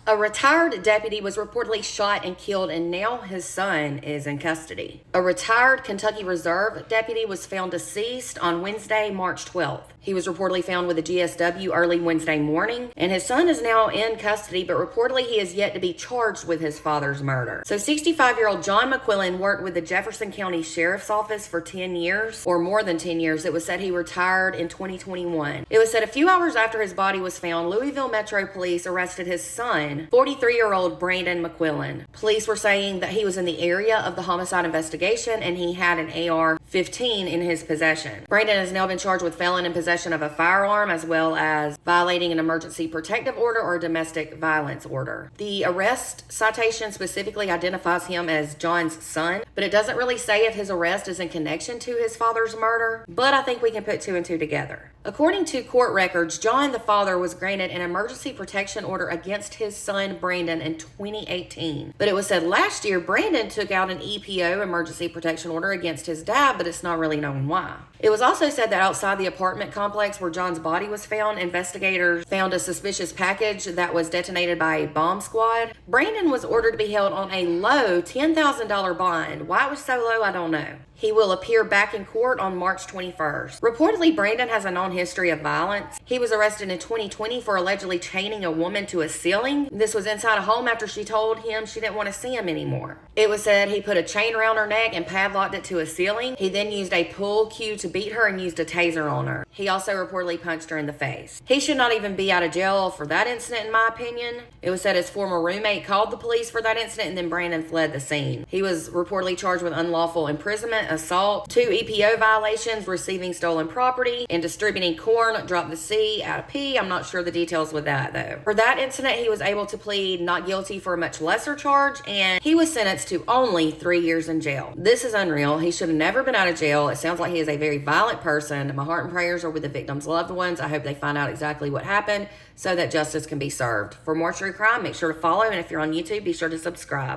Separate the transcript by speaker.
Speaker 1: A retired deputy was reportedly shot and killed, and now his son is in custody. A retired Kentucky Reserve deputy was found deceased on Wednesday, March 12th. He was reportedly found with a GSW early Wednesday morning, and his son is now in custody, but reportedly he is yet to be charged with his father's murder. So 65-year-old John McQuillan worked with the Jefferson County Sheriff's Office for 10 years, or more than 10 years. It was said he retired in 2021. It was said a few hours after his body was found, Louisville Metro Police arrested his son, 43-year-old Brandon McQuillan. Police were saying that he was in the area of the homicide investigation and he had an AR-15 in his possession. Brandon has now been charged with felon in possession of a firearm, as well as violating an emergency protective order or domestic violence order. The arrest citation specifically identifies him as John's son, but it doesn't really say if his arrest is in connection to his father's murder, but I think we can put two and two together. According to court records, John, the father, was granted an emergency protection order against his son Brandon in 2018. But it was said last year Brandon took out an EPO, emergency protection order, against his dad, but it's not really known why. It was also said that outside the apartment complex where John's body was found, investigators found a suspicious package that was detonated by a bomb squad. Brandon was ordered to be held on a low $10,000 bond. Why it was so low, I don't know. He will appear back in court on March 21st. Reportedly, Brandon has a known history of violence. He was arrested in 2020 for allegedly chaining a woman to a ceiling. This was inside a home after she told him she didn't want to see him anymore. It was said he put a chain around her neck and padlocked it to a ceiling. He then used a pull cue to beat her and used a taser on her. He also reportedly punched her in the face. He should not even be out of jail for that incident, in my opinion. It was said his former roommate called the police for that incident, and then Brandon fled the scene. He was reportedly charged with unlawful imprisonment, assault, 2 EPO violations, receiving stolen property, and distributing corn dropped the C out of P. I'm not sure the details with that, though. For that incident, he was able to plead not guilty for a much lesser charge, and he was sentenced to only 3 years in jail. This is unreal. He should have never been out of jail. It sounds like he is a very violent person. My heart and prayers are with the victim's loved ones. I hope they find out exactly what happened so that justice can be served. For more true crime, make sure to follow, and if you're on YouTube, be sure to subscribe.